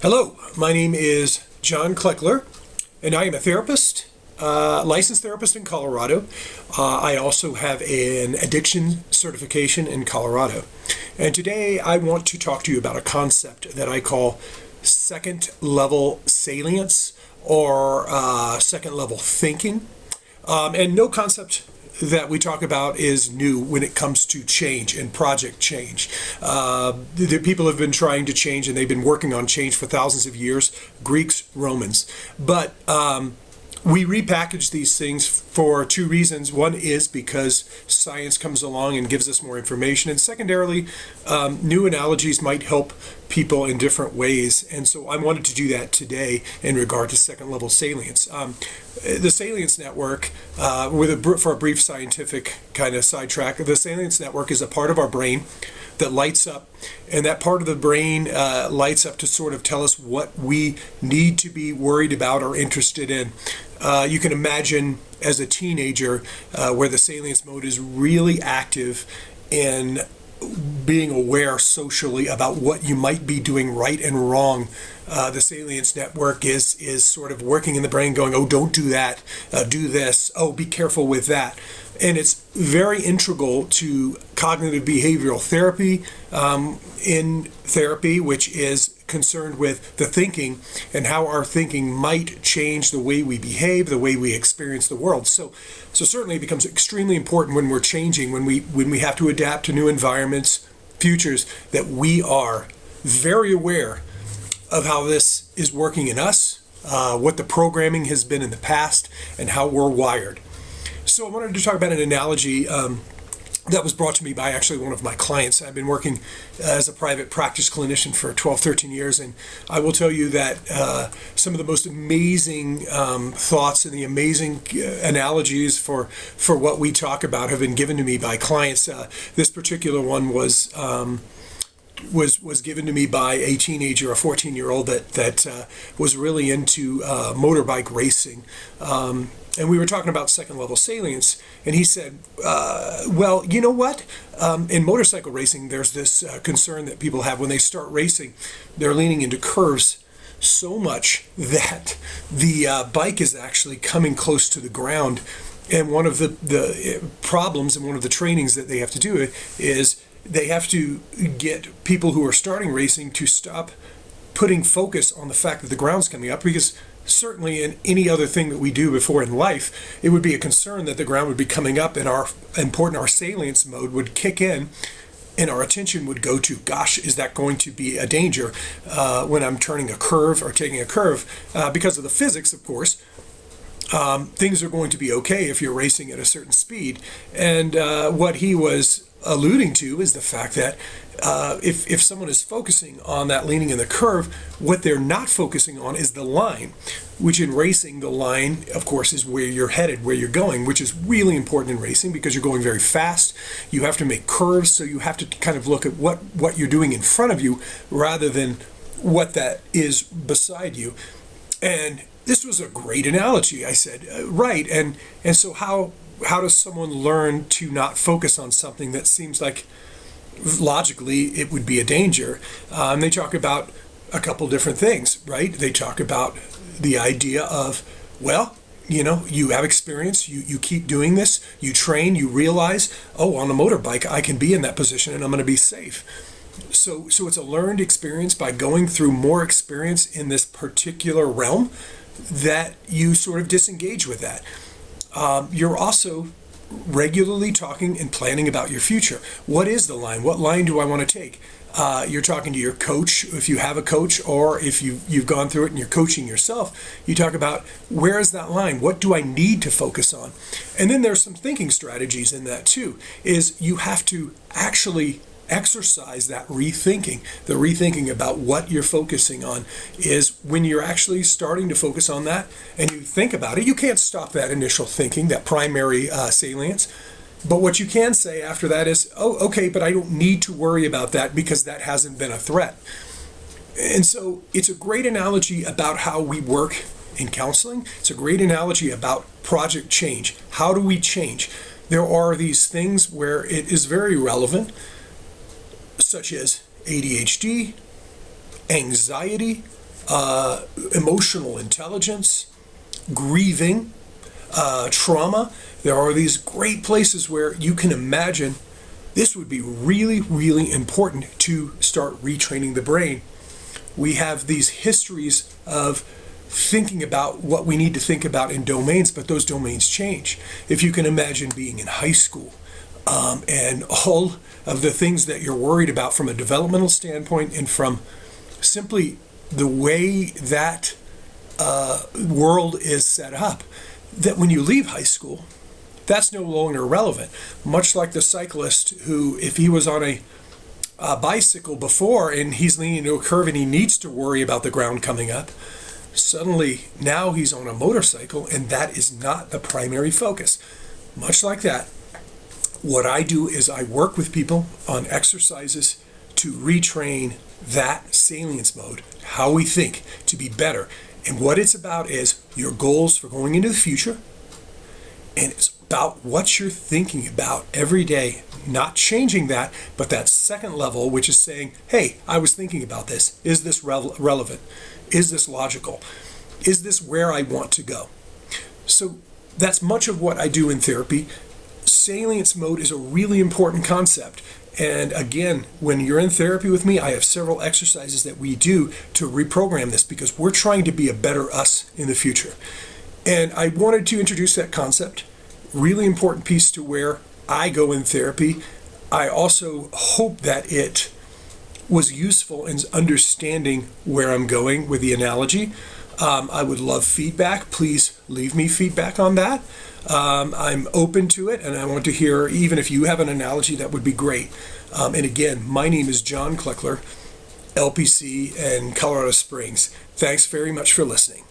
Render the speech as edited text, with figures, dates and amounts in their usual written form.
Hello, my name is John Kleckler, and I am a therapist, licensed therapist in Colorado. I also have an addiction certification in Colorado. And today I want to talk to you about a concept that I call second level salience or second level thinking. And no concept that we talk about is new when it comes to change and project change. The people have been trying to change and they've been working on change for thousands of years, Greeks, Romans. But we repackage these things for two reasons. One is because science comes along and gives us more information. And secondarily, new analogies might help people in different ways. And so I wanted to do that today in regard to second level salience. The Salience Network, for a brief scientific kind of sidetrack, the Salience Network is a part of our brain that lights up, and that part of the brain lights up to sort of tell us what we need to be worried about or interested in. You can imagine as a teenager where the salience mode is really active in being aware socially about what you might be doing right and wrong. The Salience Network is sort of working in the brain going, oh, don't do that, do this, oh, be careful with that. And it's very integral to cognitive behavioral therapy, in therapy, which is concerned with the thinking and how our thinking might change the way we behave, the way we experience the world. So certainly it becomes extremely important when we're changing, when we have to adapt to new environments, futures, that we are very aware of how this is working in us, what the programming has been in the past, and how we're wired. So I wanted to talk about an analogy that was brought to me by actually one of my clients. I've been working as a private practice clinician for 12, 13 years, and I will tell you that some of the most amazing thoughts and the amazing analogies for what we talk about have been given to me by clients. This particular one was given to me by a teenager, a 14-year-old that was really into motorbike racing. And we were talking about second level salience, and he said, well, you know what? In motorcycle racing, there's this concern that people have when they start racing. They're leaning into curves so much that the bike is actually coming close to the ground. And one of the problems and one of the trainings that they have to do is they have to get people who are starting racing to stop putting focus on the fact that the ground's coming up, because certainly in any other thing that we do before in life, it would be a concern that the ground would be coming up and our salience mode would kick in and our attention would go to, gosh, is that going to be a danger when I'm turning a curve or taking a curve? Because of the physics, of course, things are going to be okay if you're racing at a certain speed. And what he was alluding to is the fact that if someone is focusing on that leaning in the curve, what they're not focusing on is the line, which in racing, the line, of course, is where you're headed, where you're going, which is really important in racing because you're going very fast. You have to make curves, so you have to kind of look at what you're doing in front of you rather than what that is beside you. And this was a great analogy. I said, right. And so how does someone learn to not focus on something that seems like logically it would be a danger? And they talk about a couple different things, right? They talk about the idea of, well, you have experience, you keep doing this, you train, you realize, oh, on a motorbike, I can be in that position and I'm going to be safe. So it's a learned experience by going through more experience in this particular realm that you sort of disengage with that. You're also regularly talking and planning about your future. What is the line? What line do I want to take? You're talking to your coach, if you have a coach, or if you've gone through it and you're coaching yourself, you talk about where is that line? What do I need to focus on? And then there's some thinking strategies in that too, is you have to actually exercise that rethinking. The rethinking about what you're focusing on is when you're actually starting to focus on that and you think about it, you can't stop that initial thinking, that primary salience. But what you can say after that is, oh, okay, but I don't need to worry about that because that hasn't been a threat. And so it's a great analogy about how we work in counseling. It's a great analogy about project change. How do we change? There are these things where it is very relevant, such as ADHD, anxiety, emotional intelligence, grieving, trauma. There are these great places where you can imagine this would be really, really important to start retraining the brain. We have these histories of thinking about what we need to think about in domains, but those domains change. If you can imagine being in high school, and all of the things that you're worried about from a developmental standpoint and from simply the way that world is set up, that when you leave high school, that's no longer relevant. Much like the cyclist who, if he was on a bicycle before and he's leaning into a curve and he needs to worry about the ground coming up, suddenly now he's on a motorcycle and that is not the primary focus. Much like that, what I do is I work with people on exercises to retrain that salience mode, how we think, to be better. And what it's about is your goals for going into the future, and it's about what you're thinking about every day, not changing that, but that second level, which is saying, hey, I was thinking about this. Is this relevant? Is this logical? Is this where I want to go? So that's much of what I do in therapy. Salience mode is a really important concept. And again, when you're in therapy with me, I have several exercises that we do to reprogram this because we're trying to be a better us in the future. And I wanted to introduce that concept. Really important piece to where I go in therapy. I also hope that it was useful in understanding where I'm going with the analogy. I would love feedback. Please leave me feedback on that. I'm open to it, and I want to hear, even if you have an analogy, that would be great. And again, my name is John Kleckler, LPC in Colorado Springs. Thanks very much for listening.